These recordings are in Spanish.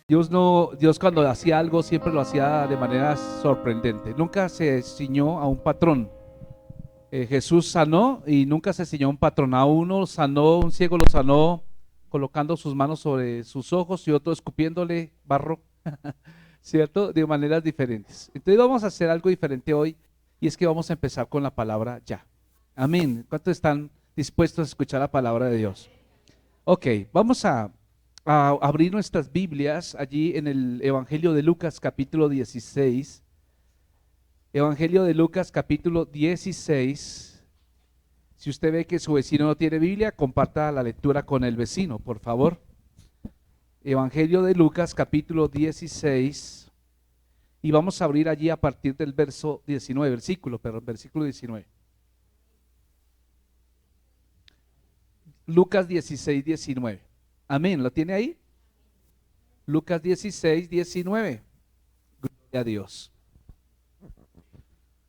Dios no, Dios cuando hacía algo siempre lo hacía de manera sorprendente. Nunca se ciñó a un patrón. Jesús sanó y nunca se ciñó a un patrón. A uno sanó, un ciego lo sanó colocando sus manos sobre sus ojos y otro escupiéndole barro, ¿cierto? De maneras diferentes. Entonces vamos a hacer algo diferente hoy y es que vamos a empezar con la palabra ya. Amén. ¿Cuántos están dispuestos a escuchar la palabra de Dios? Ok, vamos a abrir nuestras Biblias allí en el Evangelio de Lucas capítulo 16. Evangelio de Lucas capítulo 16. Si usted ve que su vecino no tiene Biblia, comparta la lectura con el vecino, por favor. Evangelio de Lucas capítulo 16. Y vamos a abrir allí a partir del verso 19, versículo 19. Lucas 16, 19. Amén, ¿lo tiene ahí? Lucas 16, 19. Gloria a Dios.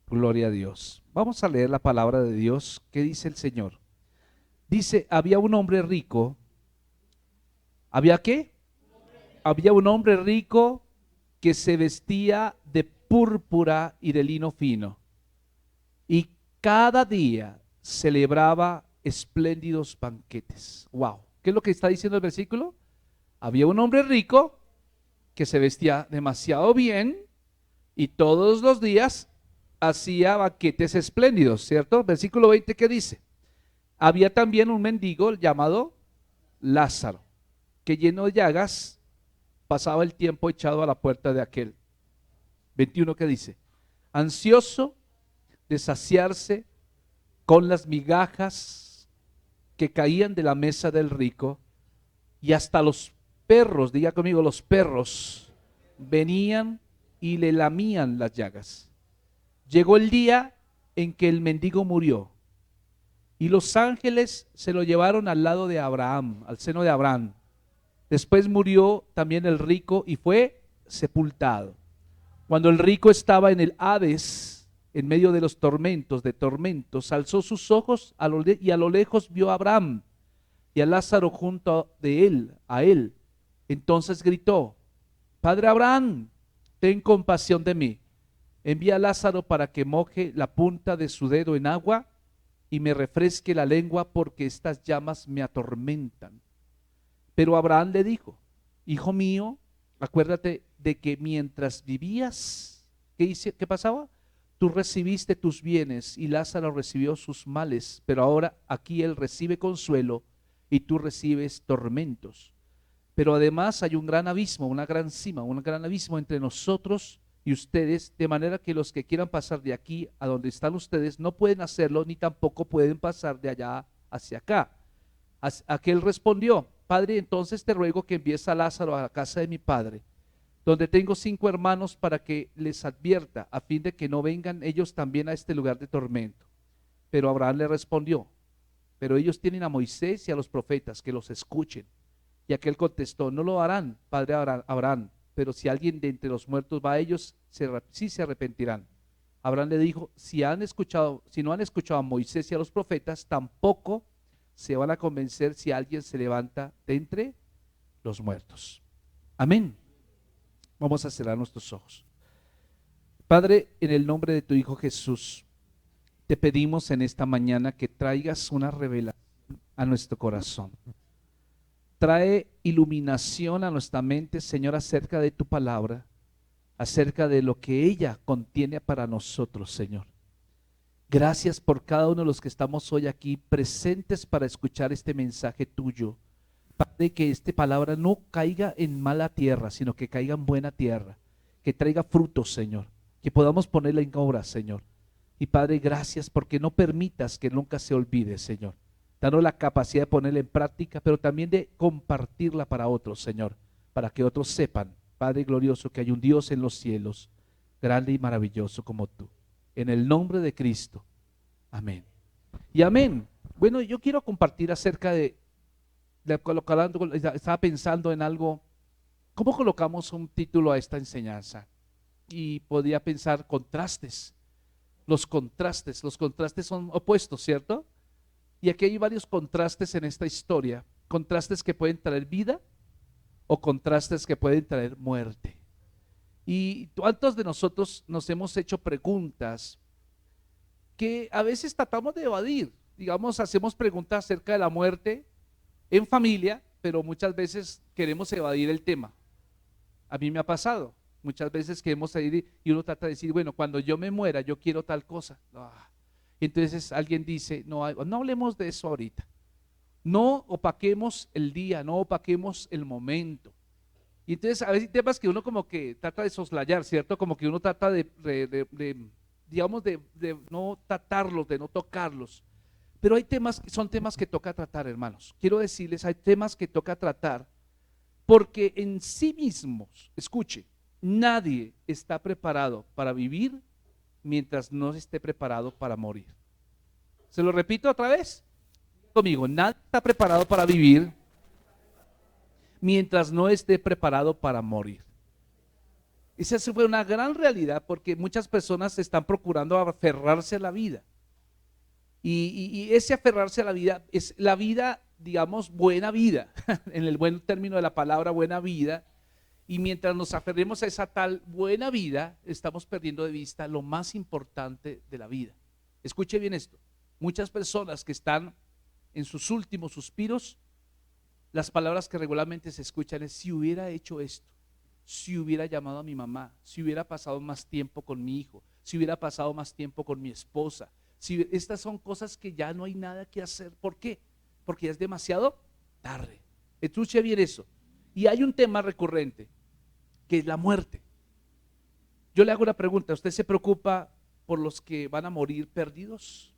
Gloria a Dios. Vamos a leer la palabra de Dios. ¿Qué dice el Señor? Dice, había un hombre rico. ¿Había qué? Había un hombre rico que se vestía de púrpura y de lino fino. Y cada día celebraba espléndidos banquetes. Wow. ¿Qué es lo que está diciendo el versículo? Había un hombre rico que se vestía demasiado bien y todos los días hacía banquetes espléndidos, ¿cierto? Versículo 20, ¿qué dice? Había también un mendigo llamado Lázaro, que lleno de llagas pasaba el tiempo echado a la puerta de aquel. 21, ¿qué dice? Ansioso de saciarse con las migajas que caían de la mesa del rico, y hasta los perros, diga conmigo, los perros venían y le lamían las llagas. Llegó el día en que el mendigo murió y los ángeles se lo llevaron al lado de Abraham, al seno de Abraham. Después murió también el rico y fue sepultado. Cuando el rico estaba en el Hades, en medio de los tormentos, alzó sus ojos y a lo lejos vio a Abraham y a Lázaro junto a él. Entonces gritó, Padre Abraham, ten compasión de mí. Envía a Lázaro para que moje la punta de su dedo en agua y me refresque la lengua porque estas llamas me atormentan. Pero Abraham le dijo, hijo mío, acuérdate de que mientras vivías, ¿qué pasaba? Tú recibiste tus bienes y Lázaro recibió sus males, pero ahora aquí él recibe consuelo y tú recibes tormentos. Pero además hay un gran abismo, una gran cima, un gran abismo entre nosotros y ustedes, de manera que los que quieran pasar de aquí a donde están ustedes no pueden hacerlo, ni tampoco pueden pasar de allá hacia acá. Aquel respondió, Padre, entonces te ruego que envíes a Lázaro a la casa de mi padre, donde tengo 5 hermanos, para que les advierta, a fin de que no vengan ellos también a este lugar de tormento. Pero Abraham le respondió, pero ellos tienen a Moisés y a los profetas, que los escuchen. Y aquel contestó, no lo harán, padre Abraham, pero si alguien de entre los muertos va a ellos, sí se arrepentirán. Abraham le dijo, si no han escuchado a Moisés y a los profetas, tampoco se van a convencer si alguien se levanta de entre los muertos. Amén. Vamos a cerrar nuestros ojos. Padre, en el nombre de tu Hijo Jesús, te pedimos en esta mañana que traigas una revelación a nuestro corazón. Trae iluminación a nuestra mente, Señor, acerca de tu palabra, acerca de lo que ella contiene para nosotros, Señor. Gracias por cada uno de los que estamos hoy aquí presentes para escuchar este mensaje tuyo. Padre, que esta palabra no caiga en mala tierra, sino que caiga en buena tierra, que traiga frutos, Señor, que podamos ponerla en obra, Señor. Y Padre, gracias porque no permitas que nunca se olvide, Señor. Danos la capacidad de ponerla en práctica, pero también de compartirla para otros, Señor, para que otros sepan, Padre glorioso, que hay un Dios en los cielos, grande y maravilloso como tú. En el nombre de Cristo. Amén. Y amén. Bueno, yo quiero compartir acerca estaba pensando en algo, ¿cómo colocamos un título a esta enseñanza? Y podía pensar contrastes. Los contrastes son opuestos, ¿cierto? Y aquí hay varios contrastes en esta historia, contrastes que pueden traer vida o contrastes que pueden traer muerte. Y ¿cuántos de nosotros nos hemos hecho preguntas que a veces tratamos de evadir? Digamos, hacemos preguntas acerca de la muerte en familia, pero muchas veces queremos evadir el tema. A mí me ha pasado, muchas veces queremos salir y uno trata de decir, bueno, cuando yo me muera, yo quiero tal cosa. Entonces alguien dice, no, no hablemos de eso ahorita. No opaquemos el día, no opaquemos el momento. Y entonces a veces hay temas que uno como que trata de soslayar, ¿cierto? Como que uno trata digamos, de no tratarlos, de no tocarlos. Pero hay temas, son temas que toca tratar, hermanos. Quiero decirles, hay temas que toca tratar porque en sí mismos, escuche, nadie está preparado para vivir mientras no esté preparado para morir. Se lo repito otra vez conmigo, nadie está preparado para vivir mientras no esté preparado para morir. Esa fue una gran realidad porque muchas personas están procurando aferrarse a la vida. Y ese aferrarse a la vida es la vida, digamos, buena vida, en el buen término de la palabra buena vida. Y mientras nos aferremos a esa tal buena vida, estamos perdiendo de vista lo más importante de la vida. Escuche bien esto, muchas personas que están en sus últimos suspiros, las palabras que regularmente se escuchan es: si hubiera hecho esto, si hubiera llamado a mi mamá, si hubiera pasado más tiempo con mi hijo, si hubiera pasado más tiempo con mi esposa. Si estas son cosas que ya no hay nada que hacer. ¿Por qué? Porque ya es demasiado tarde. Escuche bien eso. Y hay un tema recurrente, que es la muerte. Yo le hago una pregunta: ¿usted se preocupa por los que van a morir perdidos?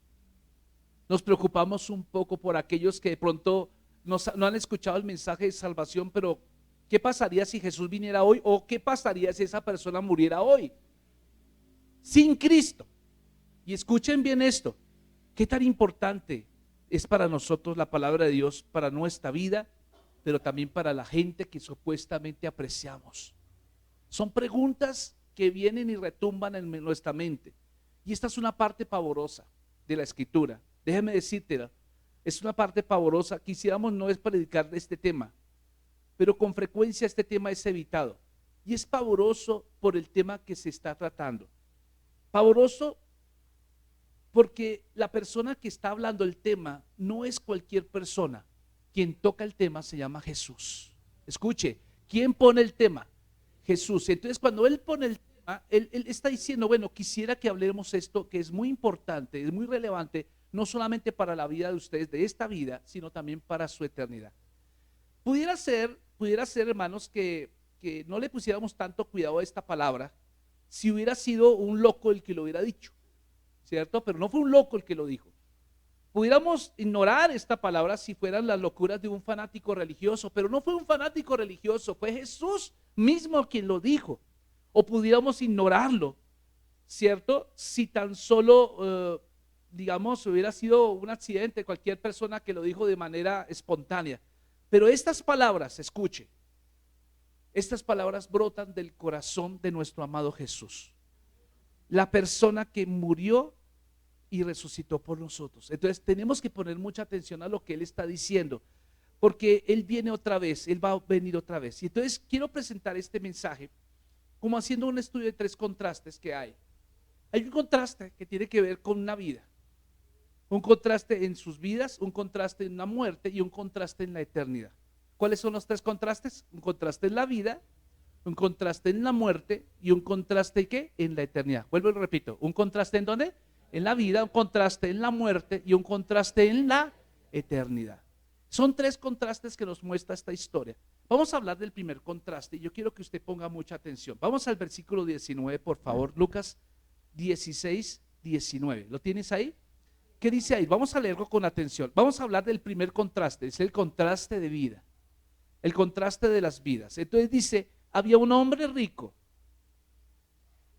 Nos preocupamos un poco por aquellos que de pronto no han escuchado el mensaje de salvación, pero ¿qué pasaría si Jesús viniera hoy? ¿O qué pasaría si esa persona muriera hoy sin Cristo? Y escuchen bien esto, qué tan importante es para nosotros la palabra de Dios, para nuestra vida, pero también para la gente que supuestamente apreciamos. Son preguntas que vienen y retumban en nuestra mente. Y esta es una parte pavorosa de la Escritura. Déjeme decírtela, es una parte pavorosa. Quisiéramos no es predicar de este tema, pero con frecuencia este tema es evitado. Y es pavoroso por el tema que se está tratando. Pavoroso porque la persona que está hablando el tema no es cualquier persona. Quien toca el tema se llama Jesús. Escuche, ¿quién pone el tema? Jesús. Entonces cuando Él pone el tema, Él está diciendo, bueno, quisiera que hablemos esto que es muy importante, es muy relevante, no solamente para la vida de ustedes, de esta vida, sino también para su eternidad. Pudiera ser, hermanos, que no le pusiéramos tanto cuidado a esta palabra si hubiera sido un loco el que lo hubiera dicho, ¿cierto? Pero no fue un loco el que lo dijo. Pudiéramos ignorar esta palabra si fueran las locuras de un fanático religioso, pero no fue un fanático religioso, fue Jesús mismo quien lo dijo. O pudiéramos ignorarlo, ¿cierto? Si tan solo, digamos, hubiera sido un accidente, cualquier persona que lo dijo de manera espontánea. Pero estas palabras, escuche, estas palabras brotan del corazón de nuestro amado Jesús, la persona que murió y resucitó por nosotros. Entonces tenemos que poner mucha atención a lo que Él está diciendo, porque Él viene otra vez, Él va a venir otra vez. Y entonces quiero presentar este mensaje como haciendo un estudio de tres contrastes que hay. Hay un contraste que tiene que ver con una vida, un contraste en sus vidas, un contraste en la muerte y un contraste en la eternidad. ¿Cuáles son los tres contrastes? Un contraste en la vida, un contraste en la muerte y un contraste ¿qué? En la eternidad. Vuelvo y repito, un contraste ¿en dónde? En la vida, un contraste en la muerte y un contraste en la eternidad. Son tres contrastes que nos muestra esta historia. Vamos a hablar del primer contraste y yo quiero que usted ponga mucha atención. Vamos al versículo 19, por favor, Lucas 16, 19. ¿Lo tienes ahí? ¿Qué dice ahí? Vamos a leerlo con atención. Vamos a hablar del primer contraste, es el contraste de vida, el contraste de las vidas. Entonces dice, había un hombre rico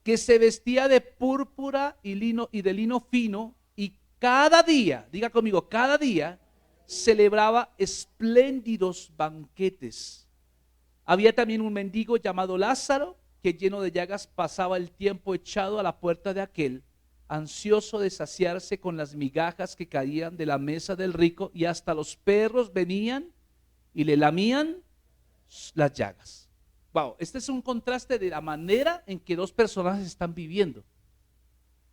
que se vestía de púrpura y de lino fino, y cada día, diga conmigo, cada día celebraba espléndidos banquetes. Había también un mendigo llamado Lázaro, que lleno de llagas pasaba el tiempo echado a la puerta de aquel, ansioso de saciarse con las migajas que caían de la mesa del rico, y hasta los perros venían y le lamían las llagas. Wow, este es un contraste de la manera en que dos personas están viviendo.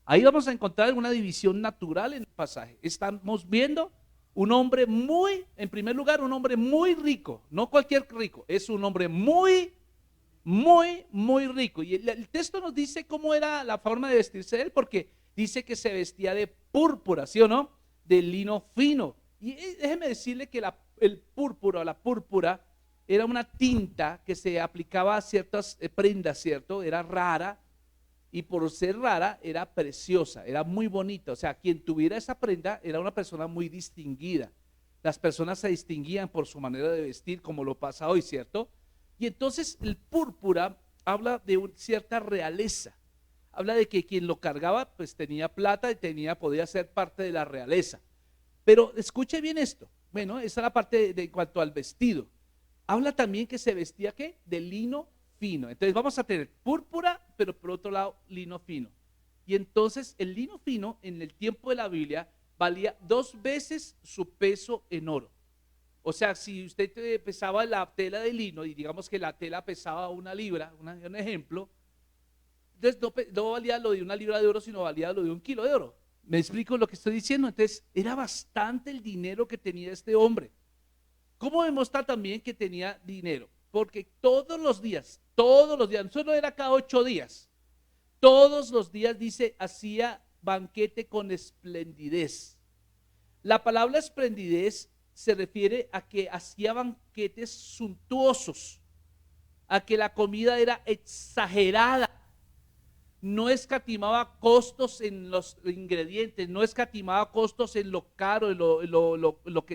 Ahí vamos a encontrar una división natural en el pasaje. Estamos viendo un hombre muy, en primer lugar, un hombre muy rico, no cualquier rico, es un hombre muy, muy rico. Y el texto nos dice cómo era la forma de vestirse de él, porque dice que se vestía de púrpura, ¿sí o no? De lino fino. Y déjeme decirle que el púrpura, la púrpura, era una tinta que se aplicaba a ciertas prendas, ¿cierto? Era rara. Y por ser rara, era preciosa, era muy bonita. O sea, quien tuviera esa prenda era una persona muy distinguida. Las personas se distinguían por su manera de vestir, como lo pasa hoy, ¿cierto? Y entonces el púrpura habla de cierta realeza. Habla de que quien lo cargaba, pues tenía plata y podía ser parte de la realeza. Pero escuche bien esto. Bueno, esa es la parte en cuanto al vestido. Habla también que se vestía, ¿qué? De lino fino. Entonces vamos a tener púrpura, pero por otro lado lino fino. Y entonces el lino fino en el tiempo de la Biblia valía 2 veces su peso en oro. O sea, si usted pesaba la tela de lino y digamos que la tela pesaba 1 libra, un ejemplo, entonces no valía lo de 1 libra de oro, sino valía lo de 1 kilo de oro. ¿Me explico lo que estoy diciendo? Entonces era bastante el dinero que tenía este hombre. ¿Cómo demostrar también que tenía dinero? Porque todos los días, no solo era cada 8 días, todos los días dice, hacía banquete con esplendidez. La palabra esplendidez se refiere a que hacía banquetes suntuosos, a que la comida era exagerada, no escatimaba costos en los ingredientes, no escatimaba costos en lo caro, en lo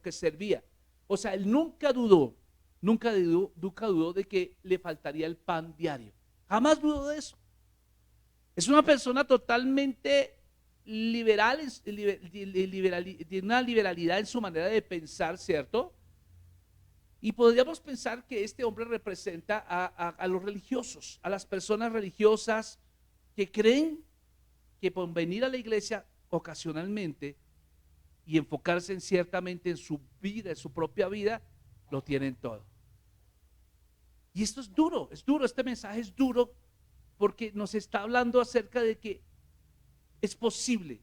que servía. O sea, él nunca dudó de que le faltaría el pan diario. Jamás dudó de eso. Es una persona totalmente liberal, tiene una liberalidad en su manera de pensar, ¿cierto? Y podríamos pensar que este hombre representa a los religiosos, a las personas religiosas que creen que por venir a la iglesia ocasionalmente y enfocarse ciertamente en su vida, en su propia vida, lo tienen todo. Y esto es duro, este mensaje es duro porque nos está hablando acerca de que es posible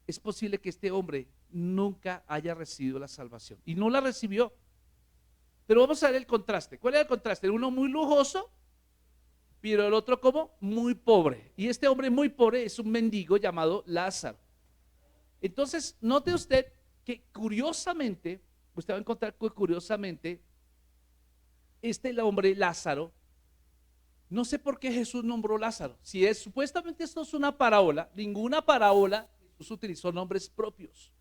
que este hombre nunca haya recibido la salvación y no la recibió. Pero vamos a ver el contraste. ¿Cuál es el contraste? Uno muy lujoso, pero el otro como muy pobre. Y este hombre muy pobre es un mendigo llamado Lázaro. Entonces, note usted que curiosamente, usted va a encontrar que curiosamente, el hombre Lázaro, no sé por qué Jesús nombró Lázaro. Si supuestamente esto es una parábola, ninguna parábola Jesús utilizó nombres propios.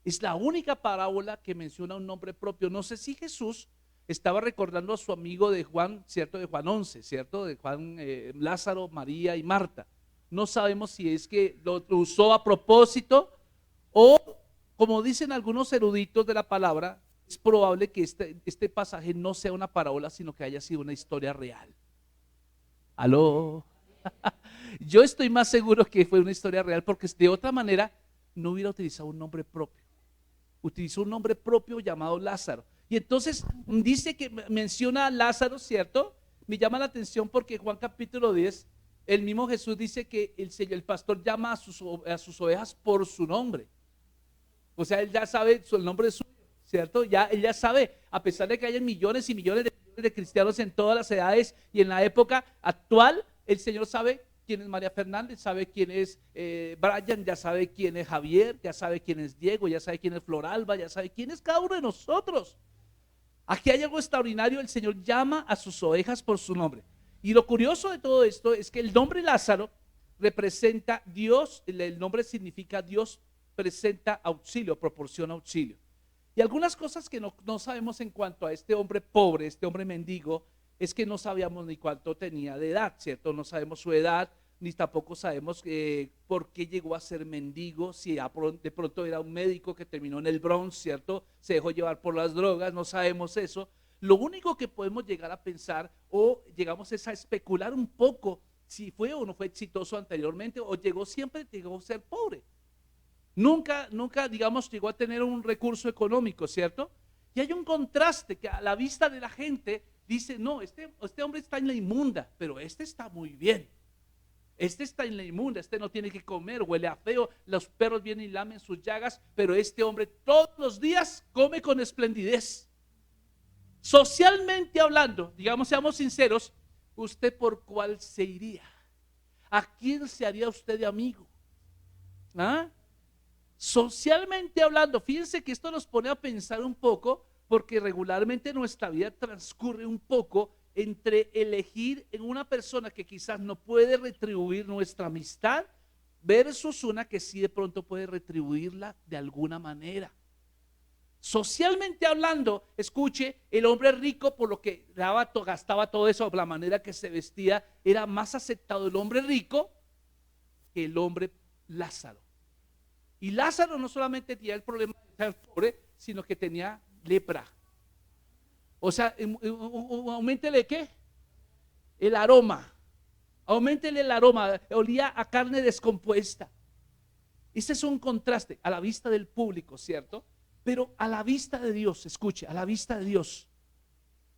Es la única parábola que menciona un nombre propio. No sé si Jesús estaba recordando a su amigo de Juan, ¿cierto? De Juan 11, ¿cierto? De Juan, Lázaro, María y Marta. No sabemos si es que lo usó a propósito o, como dicen algunos eruditos de la palabra, es probable que este pasaje no sea una parábola, sino que haya sido una historia real. ¿Aló? Yo estoy más seguro que fue una historia real porque de otra manera no hubiera utilizado un nombre propio. Utilizó un nombre propio llamado Lázaro. Y entonces dice que menciona a Lázaro, ¿cierto? Me llama la atención porque Juan capítulo 10, el mismo Jesús dice que el pastor llama a sus ovejas por su nombre. O sea, él ya sabe el nombre suyo, ¿cierto? Él ya sabe, a pesar de que haya millones y millones de cristianos en todas las edades y en la época actual, el Señor sabe quién es María Fernández, sabe quién es Brian, ya sabe quién es Javier, ya sabe quién es Diego, ya sabe quién es Floralba, ya sabe quién es cada uno de nosotros. Aquí hay algo extraordinario, el Señor llama a sus ovejas por su nombre. Y lo curioso de todo esto es que el nombre Lázaro representa Dios, el nombre significa Dios presenta auxilio, proporciona auxilio. Y algunas cosas que no sabemos en cuanto a este hombre pobre, este hombre mendigo, es que no sabíamos ni cuánto tenía de edad, ¿cierto? No sabemos su edad, ni tampoco sabemos por qué llegó a ser mendigo, si de pronto era un médico que terminó en el Bronx, ¿cierto? Se dejó llevar por las drogas, no sabemos eso. Lo único que podemos llegar a pensar o llegamos es a especular un poco si fue o no fue exitoso anteriormente o llegó a ser pobre. Nunca, digamos, llegó a tener un recurso económico, ¿cierto? Y hay un contraste que a la vista de la gente dice, no, este hombre está en la inmunda, pero este está muy bien. Este está en la inmunda, este no tiene que comer, huele a feo, los perros vienen y lamen sus llagas, pero este hombre todos los días come con esplendidez. Socialmente hablando, digamos, seamos sinceros, ¿usted por cuál se iría? ¿A quién se haría usted de amigo? ¿Ah? Socialmente hablando, fíjense que esto nos pone a pensar un poco, porque regularmente nuestra vida transcurre un poco entre elegir en una persona que quizás no puede retribuir nuestra amistad versus una que sí de pronto puede retribuirla de alguna manera. Socialmente hablando, escuche, el hombre rico, por lo que gastaba todo eso, la manera que se vestía, era más aceptado el hombre rico que el hombre Lázaro. Y Lázaro no solamente tenía el problema de ser pobre, sino que tenía lepra. O sea, auméntele ¿qué? El aroma. Auméntele el aroma. Olía a carne descompuesta. Ese es un contraste a la vista del público, ¿cierto? Pero a la vista de Dios, escuche, a la vista de Dios,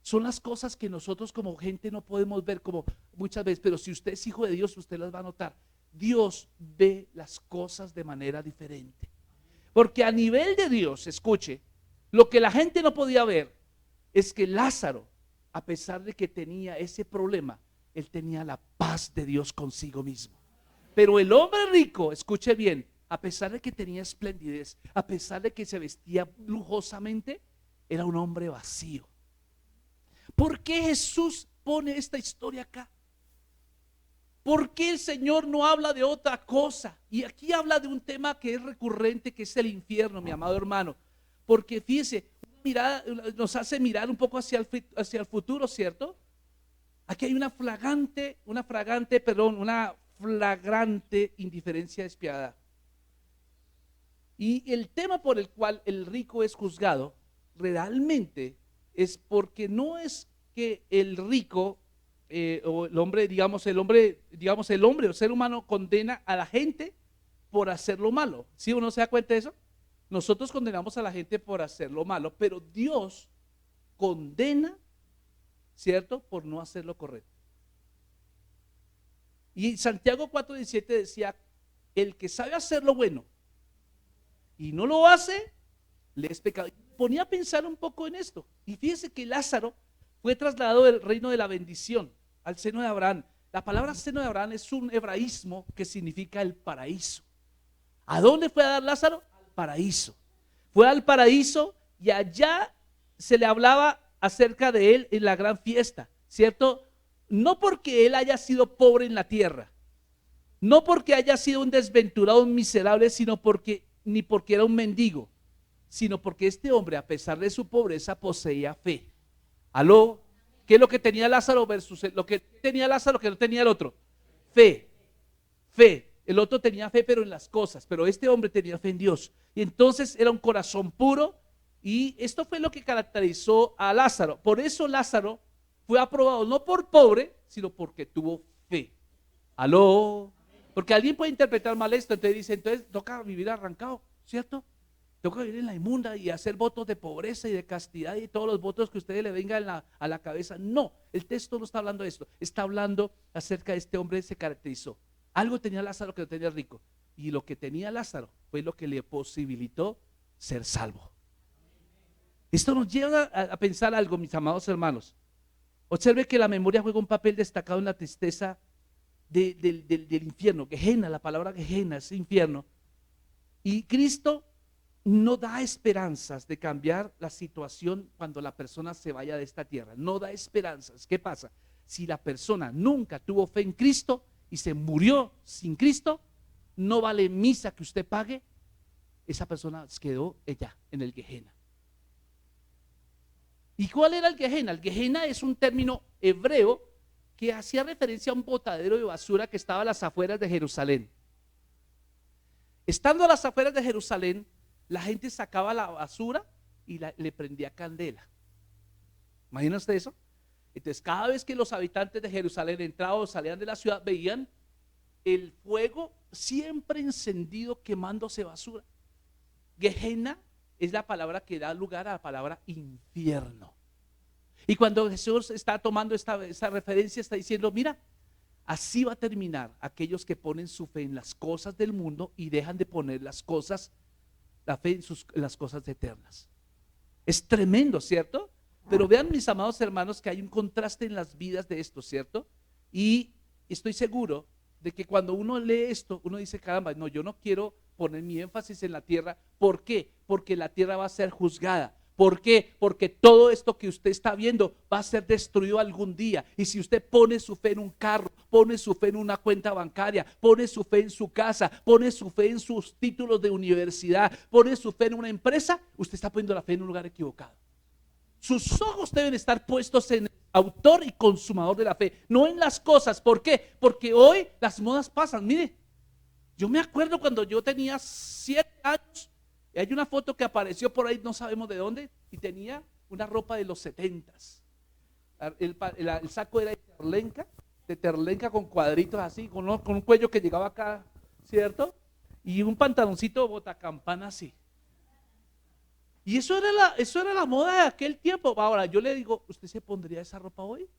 son las cosas que nosotros como gente no podemos ver como muchas veces, pero si usted es hijo de Dios, usted las va a notar. Dios ve las cosas de manera diferente. Porque a nivel de Dios, escuche, lo que la gente no podía ver es que Lázaro, a pesar de que tenía ese problema, él tenía la paz de Dios consigo mismo. Pero el hombre rico, escuche bien, a pesar de que tenía esplendidez, a pesar de que se vestía lujosamente, era un hombre vacío. ¿Por qué Jesús pone esta historia acá? ¿Por qué el Señor no habla de otra cosa? Y aquí habla de un tema que es recurrente, que es el infierno, mi amado hermano. Porque fíjese, mirada, nos hace mirar un poco hacia el futuro, ¿cierto? Aquí hay una flagrante indiferencia despiadada. Y el tema por el cual el rico es juzgado realmente es porque no es que el rico o el hombre, el ser humano condena a la gente por hacer lo malo. ¿Sí uno se da cuenta de eso? Nosotros condenamos a la gente por hacer lo malo, pero Dios condena, ¿cierto?, por no hacer lo correcto. Y Santiago 4:17 decía, el que sabe hacer lo bueno y no lo hace, le es pecado. Ponía a pensar un poco en esto. Y fíjese que Lázaro fue trasladado del reino de la bendición al seno de Abraham. La palabra seno de Abraham es un hebraísmo que significa el paraíso. ¿A dónde fue a dar Lázaro? Al paraíso. Fue al paraíso y allá se le hablaba acerca de él en la gran fiesta, ¿cierto? No porque él haya sido pobre en la tierra, no porque haya sido un desventurado, un miserable, ni porque era un mendigo, sino porque este hombre, a pesar de su pobreza, poseía fe. ¿Aló? ¿Qué es lo que tenía Lázaro versus lo que tenía Lázaro que no tenía el otro? Fe. Fe. El otro tenía fe, pero en las cosas, pero este hombre tenía fe en Dios. Y entonces era un corazón puro, y esto fue lo que caracterizó a Lázaro. Por eso Lázaro fue aprobado no por pobre, sino porque tuvo fe. ¿Aló? Porque alguien puede interpretar mal esto, entonces toca vivir arrancado, ¿cierto? Toca vivir en la inmunda y hacer votos de pobreza y de castidad y todos los votos que a ustedes le vengan a la cabeza. No, el texto no está hablando de esto, está hablando acerca de este hombre que se caracterizó. Algo tenía Lázaro que no tenía rico, y lo que tenía Lázaro fue lo que le posibilitó ser salvo. Esto nos lleva a pensar algo, mis amados hermanos. Observe que la memoria juega un papel destacado en la tristeza del infierno. Gehenna, la palabra Gehenna es infierno. Y Cristo no da esperanzas de cambiar la situación cuando la persona se vaya de esta tierra. No da esperanzas. ¿Qué pasa? Si la persona nunca tuvo fe en Cristo y se murió sin Cristo, no vale misa que usted pague, esa persona quedó ella en el Gehenna. ¿Y cuál era el Gehenna? El Gehenna es un término hebreo que hacía referencia a un botadero de basura que estaba a las afueras de Jerusalén. Estando a las afueras de Jerusalén, la gente sacaba la basura y le prendía candela. ¿Imagina usted eso? Entonces, cada vez que los habitantes de Jerusalén entraban o salían de la ciudad, veían el fuego siempre encendido quemándose basura. Gehenna es la palabra que da lugar a la palabra infierno. Y cuando Jesús está tomando esta referencia, está diciendo, mira, así va a terminar aquellos que ponen su fe en las cosas del mundo y dejan de poner la fe en las cosas eternas. Es tremendo, ¿cierto? Pero vean, mis amados hermanos, que hay un contraste en las vidas de esto, ¿cierto? Y estoy seguro de que cuando uno lee esto, uno dice, caramba, no, yo no quiero poner mi énfasis en la tierra. ¿Por qué? Porque la tierra va a ser juzgada. ¿Por qué? Porque todo esto que usted está viendo va a ser destruido algún día. Y si usted pone su fe en un carro, pone su fe en una cuenta bancaria, pone su fe en su casa, pone su fe en sus títulos de universidad, pone su fe en una empresa, usted está poniendo la fe en un lugar equivocado. Sus ojos deben estar puestos en el autor y consumador de la fe, no en las cosas. ¿Por qué? Porque hoy las modas pasan. Mire, yo me acuerdo cuando yo tenía 7 años, y hay una foto que apareció por ahí, no sabemos de dónde, y tenía una ropa de los 70s. El saco era de terlenca con cuadritos así, con un cuello que llegaba acá, ¿cierto? Y un pantaloncito botacampana así. Y eso era la moda de aquel tiempo. Ahora, yo le digo, ¿usted se pondría esa ropa hoy?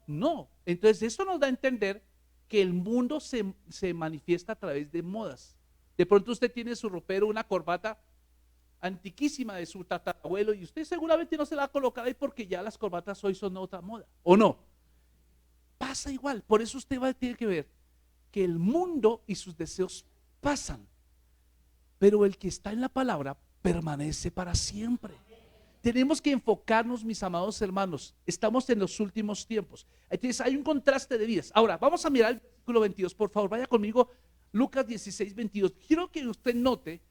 No. Entonces, eso nos da a entender que el mundo se manifiesta a través de modas. De pronto usted tiene su ropero, una corbata antiquísima de su tatarabuelo, y usted seguramente no se la va a colocar ahí porque ya las corbatas hoy son otra moda, ¿o no? Pasa igual. Por eso usted tiene que ver que el mundo y sus deseos pasan, pero el que está en la palabra permanece para siempre. Tenemos que enfocarnos, mis amados hermanos. Estamos en los últimos tiempos. Entonces hay un contraste de vidas. Ahora, vamos a mirar el versículo 22. Por favor, vaya conmigo. Lucas 16, 22. Quiero que usted note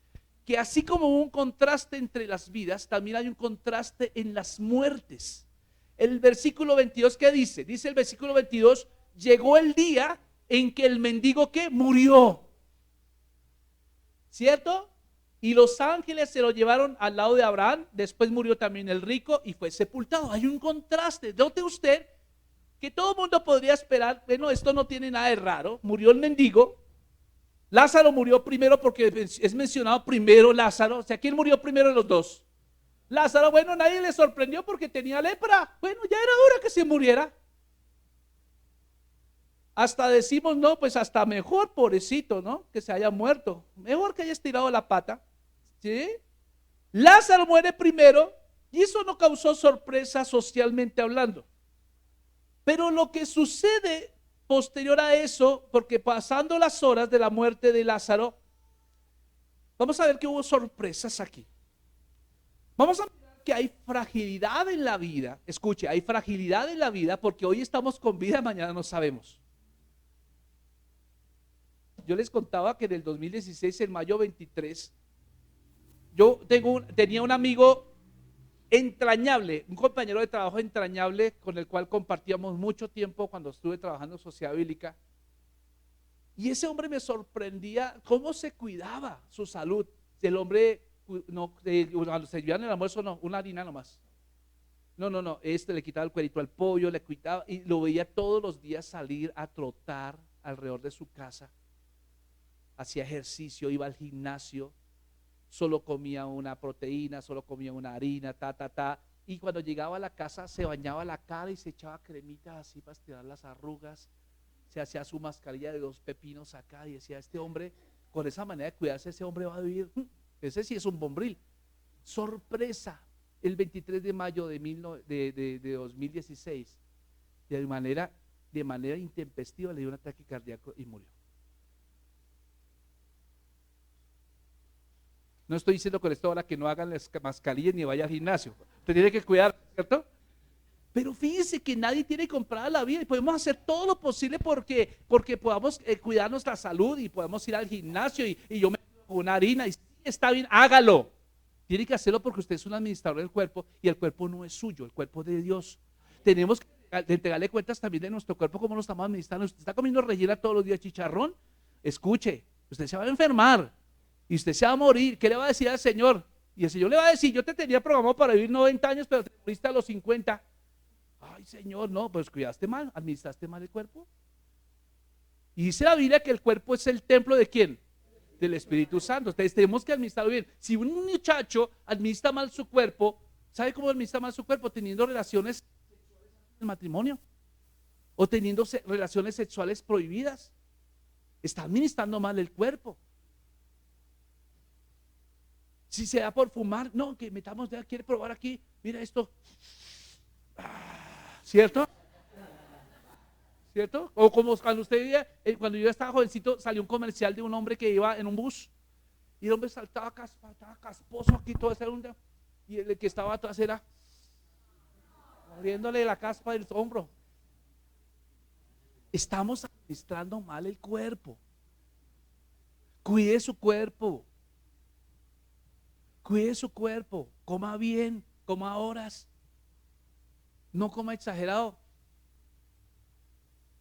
que así como un contraste entre las vidas, también hay un contraste en las muertes. El versículo 22, ¿qué dice? Dice el versículo 22, llegó el día en que el mendigo, ¿qué? Murió. ¿Cierto? Y los ángeles se lo llevaron al lado de Abraham. Después murió también el rico y fue sepultado. Hay un contraste. Note usted que todo el mundo podría esperar, bueno, esto no tiene nada de raro. Murió el mendigo. Lázaro murió primero porque es mencionado primero Lázaro. O sea, ¿quién murió primero de los dos? Lázaro. Bueno, nadie le sorprendió porque tenía lepra. Bueno, ya era hora que se muriera. Hasta decimos, no, pues hasta mejor, pobrecito, ¿no? Que se haya muerto. Mejor que haya estirado la pata. ¿Sí? Lázaro muere primero y eso no causó sorpresa socialmente hablando. Pero lo que sucede posterior a eso, porque pasando las horas de la muerte de Lázaro, vamos a ver que hubo sorpresas aquí. Vamos a ver que hay fragilidad en la vida. Escuche, hay fragilidad en la vida porque hoy estamos con vida, mañana no sabemos. Yo les contaba que en el 2016, en mayo 23, yo tenía un amigo entrañable, un compañero de trabajo entrañable con el cual compartíamos mucho tiempo cuando estuve trabajando en Sociedad Bíblica. Y ese hombre me sorprendía cómo se cuidaba su salud. El hombre, no, cuando se llevaba en el almuerzo, no, una harina nomás. No, le quitaba el cuerito al pollo, le quitaba, y lo veía todos los días salir a trotar alrededor de su casa. Hacía ejercicio, iba al gimnasio. Solo comía una proteína, solo comía una harina, y cuando llegaba a la casa se bañaba la cara y se echaba cremitas así para estirar las arrugas, se hacía su mascarilla de 2 pepinos acá y decía, este hombre, con esa manera de cuidarse, ese hombre va a vivir, ese sí es un bombril. Sorpresa, el 23 de mayo de 2016, de manera intempestiva le dio un ataque cardíaco y murió. No estoy diciendo con esto ahora que no hagan las mascarillas ni vaya al gimnasio. Usted tiene que cuidar, ¿cierto? Pero fíjense que nadie tiene comprada la vida y podemos hacer todo lo posible porque podamos cuidar nuestra salud y podamos ir al gimnasio y yo me pongo una harina y sí, está bien, hágalo. Tiene que hacerlo porque usted es un administrador del cuerpo y el cuerpo no es suyo, el cuerpo es de Dios. Tenemos que entregarle cuentas también de nuestro cuerpo, cómo lo estamos administrando. Usted está comiendo rellena todos los días chicharrón, escuche, usted se va a enfermar. Y usted se va a morir. ¿Qué le va a decir al Señor? Y el Señor le va a decir, yo te tenía programado para vivir 90 años, pero te moriste a los 50. Ay, Señor, no, pues cuidaste mal, administraste mal el cuerpo. Y dice la Biblia que el cuerpo es el templo ¿de quién? Del Espíritu Santo. Entonces tenemos que administrarlo bien. Si un muchacho administra mal su cuerpo, ¿sabe cómo administra mal su cuerpo? Teniendo relaciones en el matrimonio o teniendo relaciones sexuales prohibidas. Está administrando mal el cuerpo. Si se da por fumar, no, que metamos, quiere probar aquí, mira esto. ¿Cierto? ¿Cierto? O como cuando usted veía, cuando yo estaba jovencito, salió un comercial de un hombre que iba en un bus y el hombre saltaba casposo aquí, todo ese mundo, y el que estaba atrás era abriéndole la caspa del hombro. Estamos administrando mal el cuerpo. Cuide su cuerpo. Cuide su cuerpo. Coma bien, coma a horas. No coma exagerado.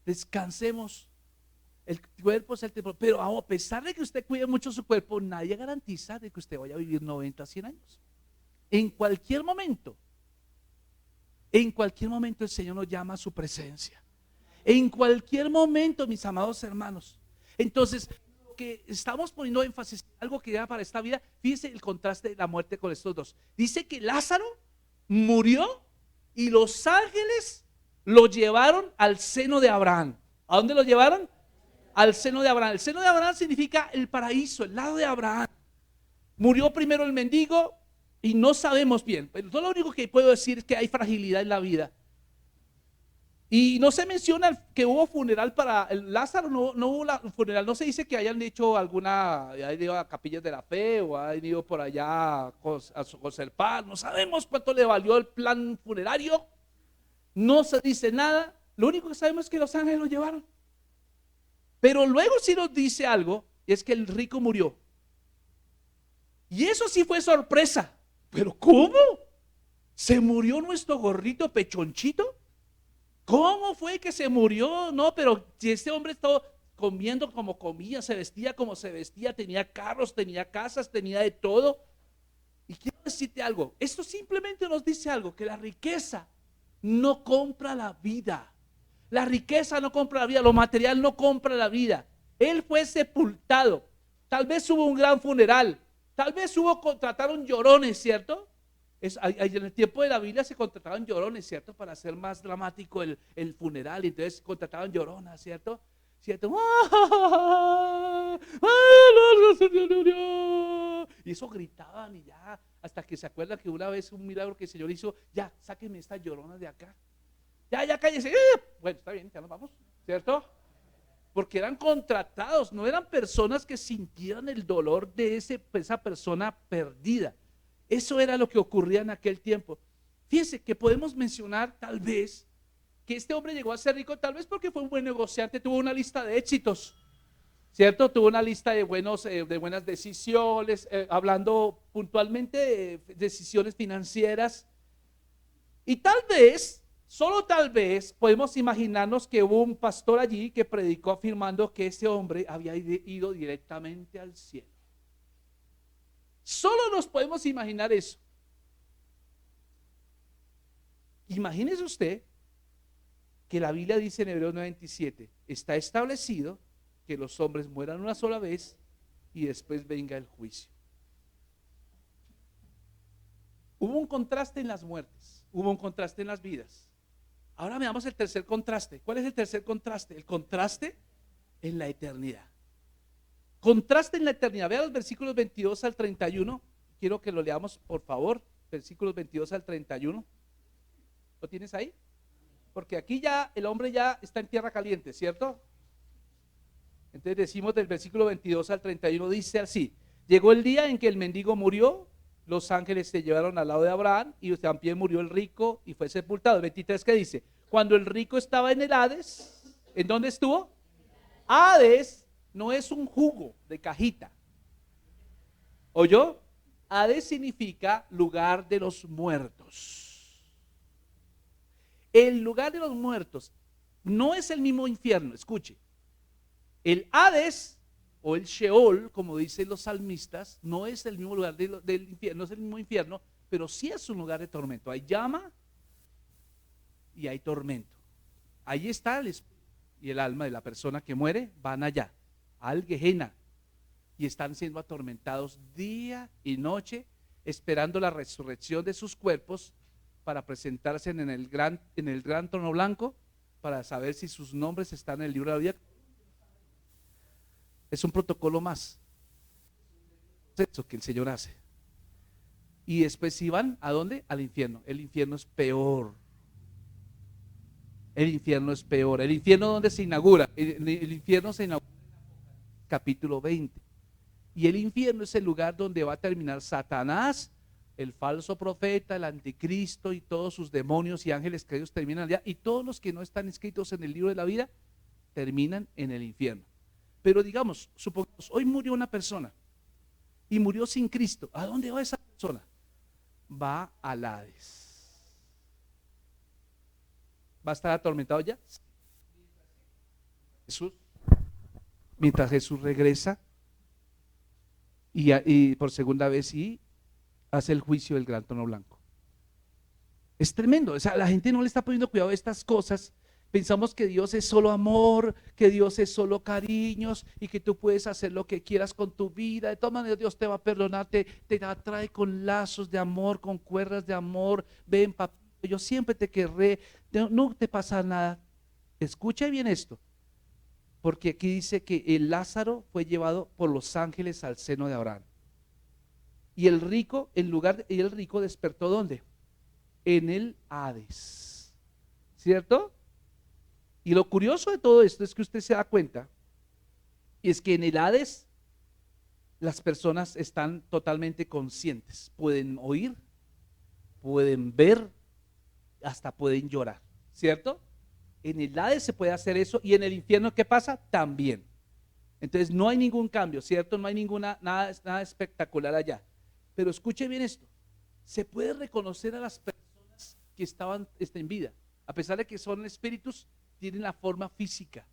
Descansemos. El cuerpo es el templo. Pero a pesar de que usted cuide mucho su cuerpo, nadie garantiza de que usted vaya a vivir 90, 100 años. En cualquier momento el Señor nos llama a su presencia. En cualquier momento, mis amados hermanos. Entonces, que estamos poniendo énfasis en algo que ya para esta vida. Fíjense el contraste de la muerte con estos dos. Dice que Lázaro murió y los ángeles lo llevaron al seno de Abraham. ¿A dónde lo llevaron? Al seno de Abraham. El seno de Abraham significa el paraíso, el lado de Abraham. Murió primero el mendigo y no sabemos bien, pero todo lo único que puedo decir es que hay fragilidad en la vida. Y no se menciona que hubo funeral para el Lázaro, no hubo funeral, no se dice que hayan hecho hayan ido a Capillas de la Fe o hayan ido por allá a conservar, no sabemos cuánto le valió el plan funerario, no se dice nada, lo único que sabemos es que los ángeles lo llevaron. Pero luego sí nos dice algo, y es que el rico murió. Y eso sí fue sorpresa, pero ¿cómo? ¿Se murió nuestro gorrito pechonchito? ¿Cómo fue que se murió? No, pero si este hombre estaba comiendo como comía, se vestía como se vestía, tenía carros, tenía casas, tenía de todo. Y quiero decirte algo, esto simplemente nos dice algo, que la riqueza no compra la vida. La riqueza no compra la vida, lo material no compra la vida. Él fue sepultado, tal vez hubo un gran funeral, tal vez contrataron llorones, ¿cierto? En el tiempo de la Biblia se contrataban llorones, ¿cierto? Para hacer más dramático el funeral. Entonces contrataban lloronas, ¿cierto? ¿Cierto? Y eso gritaban y ya, hasta que se acuerda que una vez un milagro que el Señor hizo, ya, sáquenme estas lloronas de acá. Ya, cállese. Bueno, está bien, ya nos vamos, ¿cierto? Porque eran contratados, no eran personas que sintieran el dolor de esa persona perdida. Eso era lo que ocurría en aquel tiempo. Fíjense que podemos mencionar tal vez que este hombre llegó a ser rico, tal vez porque fue un buen negociante, tuvo una lista de éxitos, ¿cierto? Tuvo una lista de buenas decisiones, hablando puntualmente de decisiones financieras. Y tal vez, solo tal vez, podemos imaginarnos que hubo un pastor allí que predicó afirmando que ese hombre había ido directamente al cielo. Solo nos podemos imaginar eso. Imagínese usted que la Biblia dice en Hebreos 9:27, está establecido que los hombres mueran una sola vez y después venga el juicio. Hubo un contraste en las muertes, hubo un contraste en las vidas. Ahora veamos el tercer contraste. ¿Cuál es el tercer contraste? El contraste en la eternidad. Contraste en la eternidad. Vea los versículos 22 al 31. Quiero que lo leamos, por favor. Versículos 22 al 31. ¿Lo tienes ahí? Porque aquí ya el hombre ya está en tierra caliente, ¿cierto? Entonces decimos del versículo 22 al 31, dice así: llegó el día en que el mendigo murió, los ángeles se llevaron al lado de Abraham y también murió el rico y fue sepultado. El 23, ¿qué dice? Cuando el rico estaba en el Hades, ¿en dónde estuvo? Hades no es un jugo de cajita. ¿Oyó? Hades significa lugar de los muertos. El lugar de los muertos no es el mismo infierno, escuche. El Hades o el Sheol, como dicen los salmistas, no es el mismo lugar del infierno, no es el mismo infierno, pero sí es un lugar de tormento. Hay llama y hay tormento. Ahí está el espíritu y el alma de la persona que muere, van allá, al Gehenna. y están siendo atormentados día y noche, esperando la resurrección de sus cuerpos para presentarse en el gran trono blanco, para saber si sus nombres están en el libro de la vida. Es un protocolo más, eso que el Señor hace. Y después si van, ¿a dónde? Al infierno. El infierno es peor. El infierno es peor. El infierno, ¿dónde se inaugura? El infierno se inaugura en capítulo 20. Y el infierno es el lugar donde va a terminar Satanás, el falso profeta, el anticristo y todos sus demonios y ángeles que ellos terminan allá. Y todos los que no están inscritos en el libro de la vida terminan en el infierno. Pero digamos, supongamos, hoy murió una persona y murió sin Cristo. ¿A dónde va esa persona? Va al Hades. ¿Va a estar atormentado ya? Mientras Jesús regresa y por segunda vez y hace el juicio del gran trono blanco. Es tremendo, o sea, la gente no le está poniendo cuidado a estas cosas. Pensamos que Dios es solo amor, que Dios es solo cariños y que tú puedes hacer lo que quieras con tu vida. De todas maneras Dios te va a perdonar, te atrae con lazos de amor, con cuerdas de amor. Ven, papito, yo siempre te querré, no te pasa nada. Escucha bien esto, porque aquí dice que el Lázaro fue llevado por los ángeles al seno de Abraham. Y el rico, y el rico despertó ¿dónde? En el Hades, ¿cierto? Y lo curioso de todo esto es que usted se da cuenta, y es que en el Hades las personas están totalmente conscientes, pueden oír, pueden ver, hasta pueden llorar, ¿cierto? En el Hades se puede hacer eso, y en el infierno, ¿qué pasa? También. Entonces no hay ningún cambio, ¿cierto? No hay nada espectacular allá. Pero escuche bien esto, se puede reconocer a las personas que estaban en vida, a pesar de que son espíritus, tienen la forma física,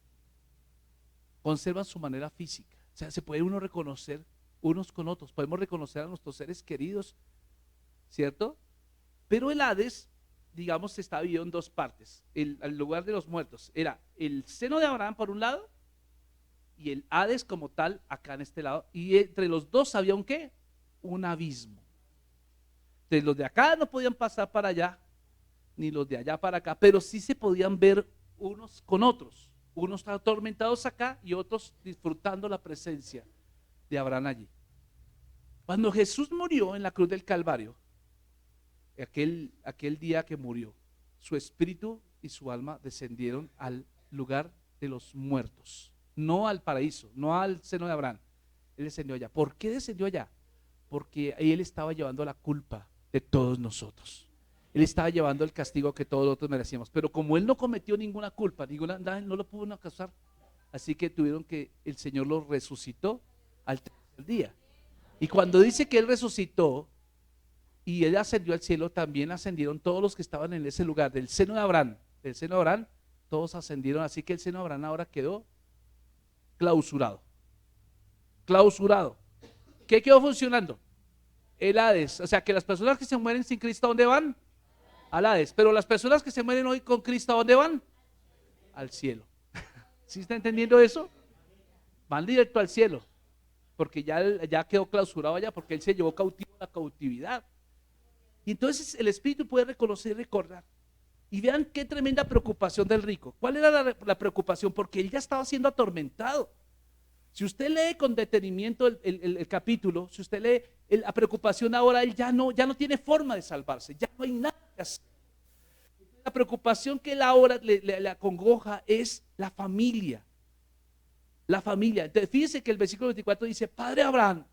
conservan su manera física. O sea, se puede uno reconocer unos con otros, podemos reconocer a nuestros seres queridos, ¿cierto? Pero el Hades, digamos, está dividido en dos partes. El lugar de los muertos era el seno de Abraham por un lado y el Hades como tal acá en este lado, y entre los dos había un ¿qué? Un abismo. Entonces los de acá no podían pasar para allá, ni los de allá para acá, pero sí se podían ver unos con otros, unos atormentados acá y otros disfrutando la presencia de Abraham allí. Cuando Jesús murió en la cruz del Calvario, aquel día que murió, su espíritu y su alma descendieron al lugar de los muertos, no al paraíso, no al seno de Abraham. Él descendió allá. ¿Por qué descendió allá? Porque él estaba llevando la culpa de todos nosotros. Él estaba llevando el castigo que todos nosotros merecíamos, pero como él no cometió ninguna culpa, no lo pudo acusar, así que el Señor lo resucitó al tercer día. Y cuando dice que él resucitó y él ascendió al cielo, también ascendieron todos los que estaban en ese lugar, del seno de Abraham, todos ascendieron, así que el seno de Abraham ahora quedó clausurado. ¿Qué quedó funcionando? El Hades. O sea que las personas que se mueren sin Cristo, ¿a dónde van? Al Hades. Pero las personas que se mueren hoy con Cristo, ¿a dónde van? Al cielo. ¿Sí está entendiendo eso? Van directo al cielo, porque ya quedó clausurado allá, porque él se llevó cautivo a la cautividad. Y entonces el espíritu puede reconocer y recordar. Y vean qué tremenda preocupación del rico. ¿Cuál era la preocupación? Porque él ya estaba siendo atormentado. Si usted lee con detenimiento el capítulo, si usted lee la preocupación ahora, él ya no tiene forma de salvarse, ya no hay nada que hacer. La preocupación que él ahora le acongoja es la familia. La familia. Entonces, fíjese que el versículo 24 dice: Padre Abraham,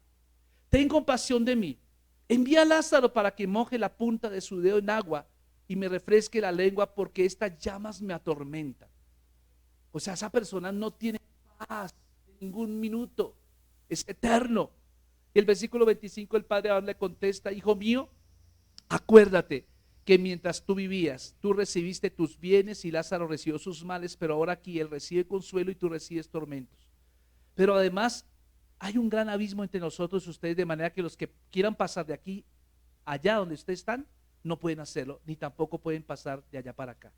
ten compasión de mí. Envía a Lázaro para que moje la punta de su dedo en agua y me refresque la lengua, porque estas llamas me atormentan. O sea, esa persona no tiene paz ningún minuto, es eterno. Y el versículo 25, el padre Abraham le contesta: hijo mío, acuérdate que mientras tú vivías, tú recibiste tus bienes y Lázaro recibió sus males, pero ahora aquí él recibe consuelo y tú recibes tormentos. Pero además hay un gran abismo entre nosotros y ustedes, de manera que los que quieran pasar de aquí allá donde ustedes están, no pueden hacerlo, ni tampoco pueden pasar de allá para acá.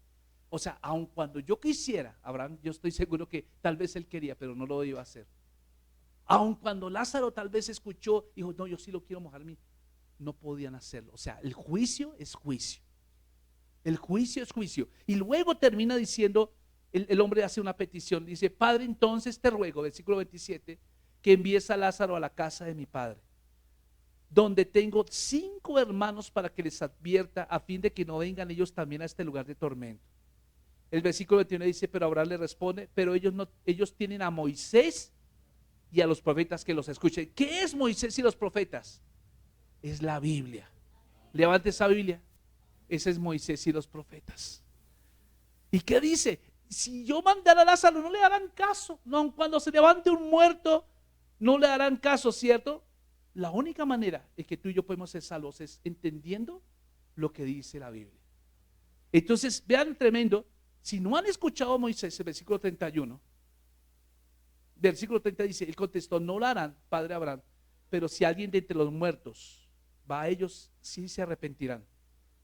O sea, aun cuando yo quisiera, Abraham, yo estoy seguro que tal vez él quería, pero no lo iba a hacer. Aun cuando Lázaro tal vez escuchó, dijo, no, yo sí lo quiero mojar, no podían hacerlo. O sea, el juicio es juicio. El juicio es juicio. Y luego termina diciendo, el hombre hace una petición, dice, Padre, entonces te ruego, versículo 27, que envíes a Lázaro a la casa de mi padre, donde tengo 5 hermanos para que les advierta, a fin de que no vengan ellos también a este lugar de tormento. El versículo 21 dice, pero Abraham le responde, pero ellos tienen a Moisés y a los profetas que los escuchen. ¿Qué es Moisés y los profetas? Es la Biblia. Levante esa Biblia. Ese es Moisés y los profetas. ¿Y qué dice? Si yo mandara a Lázaro, no le harán caso. No, cuando se levante un muerto, no le harán caso, ¿cierto? La única manera en que tú y yo podemos ser salvos es entendiendo lo que dice la Biblia. Entonces, vean tremendo. Si no han escuchado a Moisés, el versículo 31, versículo 30 dice, él contestó, no lo harán, padre Abraham, pero si alguien de entre los muertos va a ellos, sí se arrepentirán.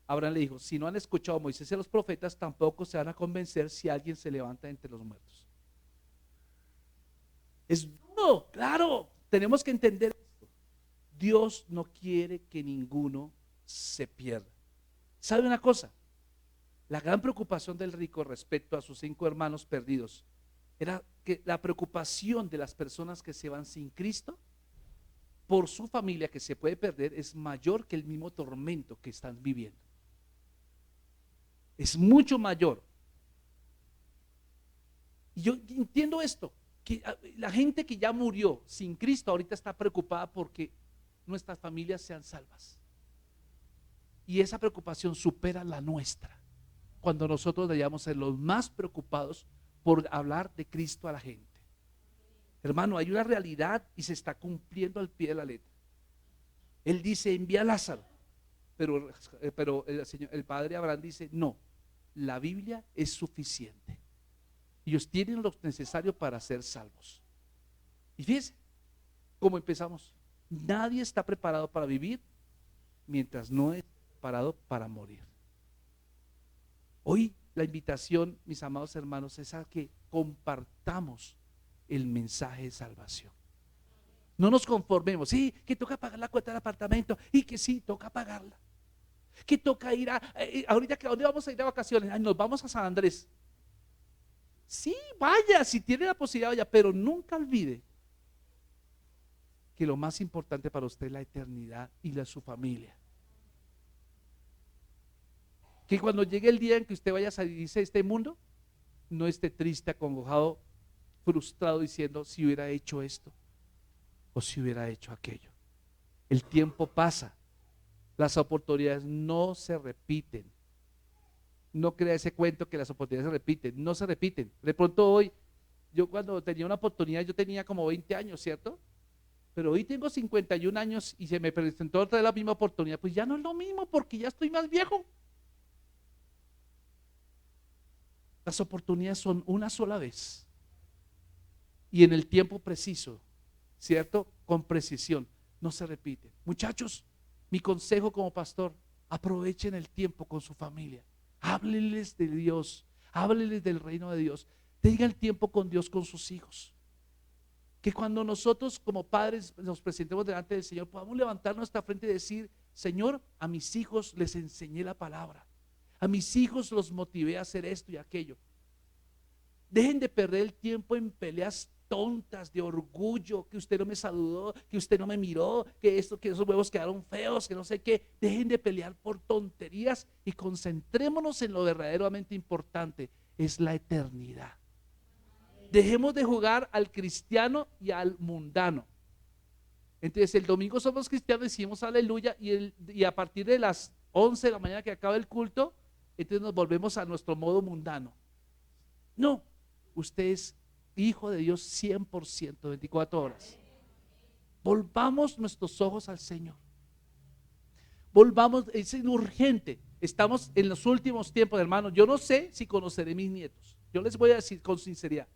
Abraham le dijo, si no han escuchado a Moisés y a los profetas, tampoco se van a convencer si alguien se levanta entre los muertos. Es duro, claro, tenemos que entender esto. Dios no quiere que ninguno se pierda. ¿Sabe una cosa? La gran preocupación del rico respecto a sus 5 hermanos perdidos era que la preocupación de las personas que se van sin Cristo por su familia que se puede perder es mayor que el mismo tormento que están viviendo. Es mucho mayor. Y yo entiendo esto, que la gente que ya murió sin Cristo ahorita está preocupada porque nuestras familias sean salvas. Y esa preocupación supera la nuestra, cuando nosotros debíamos ser los más preocupados por hablar de Cristo a la gente. Hermano, hay una realidad y se está cumpliendo al pie de la letra. Él dice, envía a Lázaro, pero el padre Abraham dice, no, la Biblia es suficiente. Ellos tienen lo necesario para ser salvos. Y fíjense cómo empezamos. Nadie está preparado para vivir mientras no es preparado para morir. Hoy la invitación, mis amados hermanos, es a que compartamos el mensaje de salvación. No nos conformemos, sí, que toca pagar la cuota del apartamento y que sí, toca pagarla. Que toca ir ahorita que dónde vamos a ir de vacaciones, ay, nos vamos a San Andrés. Sí, vaya, si tiene la posibilidad, vaya, pero nunca olvide que lo más importante para usted es la eternidad y la de su familia. Que cuando llegue el día en que usted vaya a salirse de este mundo, no esté triste, acongojado, frustrado, diciendo si hubiera hecho esto o si hubiera hecho aquello. El tiempo pasa, las oportunidades no se repiten. No crea ese cuento que las oportunidades se repiten, no se repiten. De pronto hoy, yo cuando tenía una oportunidad, yo tenía como 20 años, ¿cierto? Pero hoy tengo 51 años y se me presentó otra vez la misma oportunidad, pues ya no es lo mismo porque ya estoy más viejo. Las oportunidades son una sola vez y en el tiempo preciso, ¿cierto? Con precisión, no se repite. Muchachos, mi consejo como pastor, aprovechen el tiempo con su familia, háblenles de Dios, háblenles del reino de Dios, tengan el tiempo con Dios, con sus hijos. Que cuando nosotros como padres nos presentemos delante del Señor, podamos levantar nuestra frente y decir, Señor, a mis hijos les enseñé la palabra. A mis hijos los motivé a hacer esto y aquello. Dejen de perder el tiempo en peleas tontas de orgullo, que usted no me saludó, que usted no me miró, que esos huevos quedaron feos, que no sé qué. Dejen de pelear por tonterías y concentrémonos en lo verdaderamente importante, es la eternidad. Dejemos de jugar al cristiano y al mundano. Entonces el domingo somos cristianos, decimos aleluya y a partir de las 11 de la mañana que acaba el culto, entonces nos volvemos a nuestro modo mundano. No, usted es hijo de Dios 100%, 24 horas. Volvamos nuestros ojos al Señor. Volvamos, es urgente. Estamos en los últimos tiempos, hermanos. Yo no sé si conoceré mis nietos. Yo les voy a decir con sinceridad.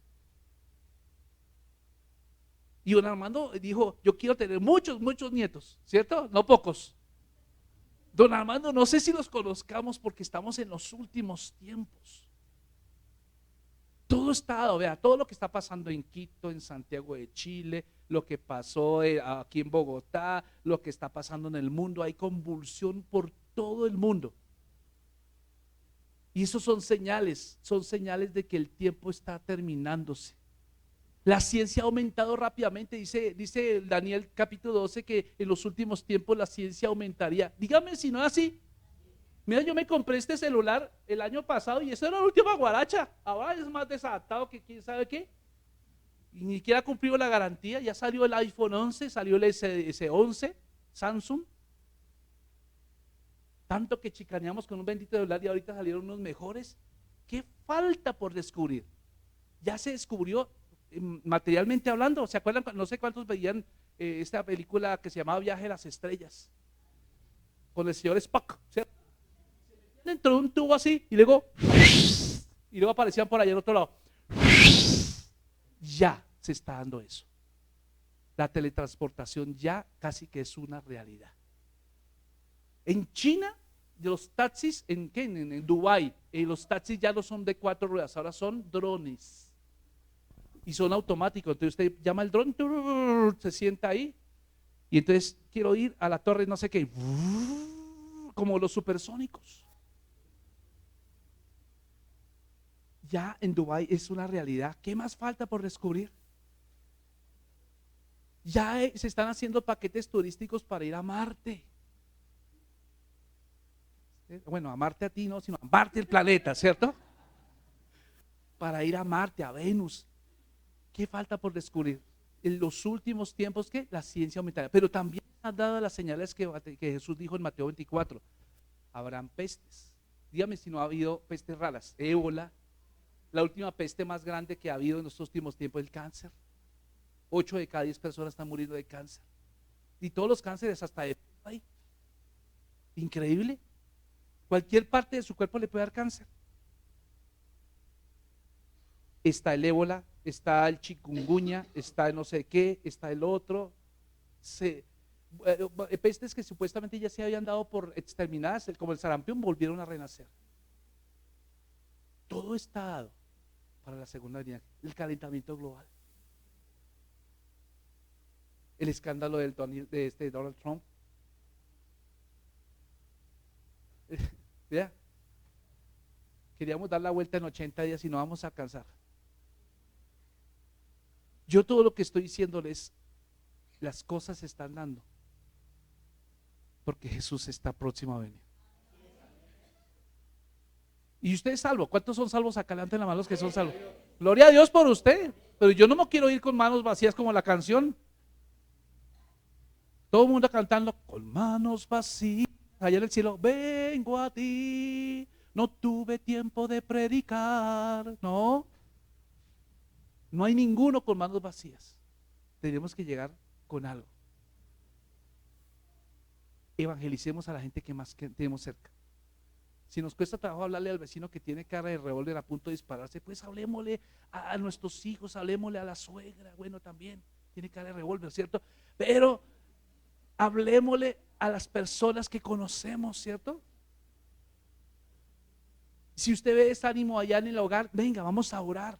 Y don Armando dijo, yo quiero tener muchos nietos, ¿cierto? No pocos. Don Armando, no sé si los conozcamos porque estamos en los últimos tiempos. Todo está dado, vea, todo lo que está pasando en Quito, en Santiago de Chile, lo que pasó aquí en Bogotá, lo que está pasando en el mundo. Hay convulsión por todo el mundo. Y eso son señales de que el tiempo está terminándose. La ciencia ha aumentado rápidamente, dice Daniel capítulo 12 que en los últimos tiempos la ciencia aumentaría. Dígame si no es así. Mira, yo me compré este celular el año pasado y eso era la última guaracha. Ahora es más desadaptado que quién sabe qué. Y ni siquiera ha cumplido la garantía. Ya salió el iPhone 11, salió el S11, Samsung. Tanto que chicaneamos con un bendito celular y ahorita salieron unos mejores. ¿Qué falta por descubrir? Ya se descubrió materialmente hablando. ¿Se acuerdan? No sé cuántos veían esta película que se llamaba Viaje a las Estrellas con el señor Spock, ¿cierto? Dentro de un tubo así y luego aparecían por allá en otro lado. Ya se está dando eso. La teletransportación ya casi que es una realidad. En China, los taxis, ¿en qué? En Dubái, los taxis ya no son de 4 ruedas, ahora son drones. Y son automáticos. Entonces usted llama al dron, se sienta ahí. Y entonces quiero ir a la torre, no sé qué. Como los supersónicos. Ya en Dubái es una realidad. ¿Qué más falta por descubrir? Ya se están haciendo paquetes turísticos para ir a Marte. Bueno, a Marte a ti no, sino a Marte el planeta, ¿cierto? Para ir a Marte, a Venus. ¿Qué falta por descubrir? En los últimos tiempos que la ciencia aumentará, pero también han dado las señales que Jesús dijo en Mateo 24. Habrán pestes. Dígame si no ha habido pestes raras. Ébola, la última peste más grande que ha habido en estos últimos tiempos, el cáncer. 8 de cada 10 personas están muriendo de cáncer. Y todos los cánceres hasta de ahí. Increíble. Cualquier parte de su cuerpo le puede dar cáncer. Está el ébola, está el chikungunya, está el no sé qué, está el otro. Pestes que supuestamente ya se habían dado por exterminadas, como el sarampión, volvieron a renacer. Todo está dado para la segunda venida. El calentamiento global. El escándalo de Donald Trump. Vea, queríamos dar la vuelta en 80 días y no vamos a alcanzar. Yo todo lo que estoy diciéndoles, las cosas se están dando porque Jesús está próximo a venir. Y usted es salvo. ¿Cuántos son salvos acá? Levanten la mano los que son salvos. Gloria a Dios por usted. Pero yo no me quiero ir con manos vacías como la canción. Todo el mundo cantando con manos vacías. Allá en el cielo, vengo a ti. No tuve tiempo de predicar. No hay ninguno con manos vacías. Tenemos que llegar con algo. Evangelicemos a la gente que más tenemos cerca. Si nos cuesta trabajo hablarle al vecino que tiene cara de revólver a punto de dispararse, pues hablemosle a nuestros hijos, hablemosle a la suegra, bueno, también tiene cara de revólver, ¿cierto? Pero hablemosle a las personas que conocemos, ¿cierto? Si usted ve desánimo allá en el hogar, venga, vamos a orar.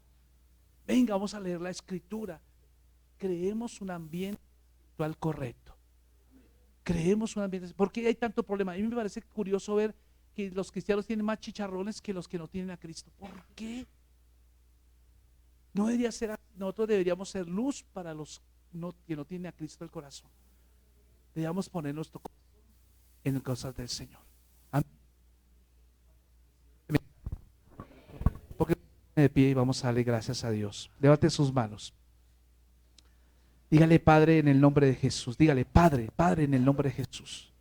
Venga, vamos a leer la escritura. Creemos un ambiente espiritual correcto. Creemos un ambiente. ¿Por qué hay tanto problema? A mí me parece curioso ver que los cristianos tienen más chicharrones que los que no tienen a Cristo. ¿Por qué? No debería ser así. Nosotros deberíamos ser luz para los que no tienen a Cristo el corazón. Deberíamos poner nuestro corazón en cosas del Señor. Amén. Porque de pie y vamos a darle gracias a Dios. Levante sus manos. Dígale, Padre, en el nombre de Jesús. Dígale, Padre, Padre, en el nombre de Jesús.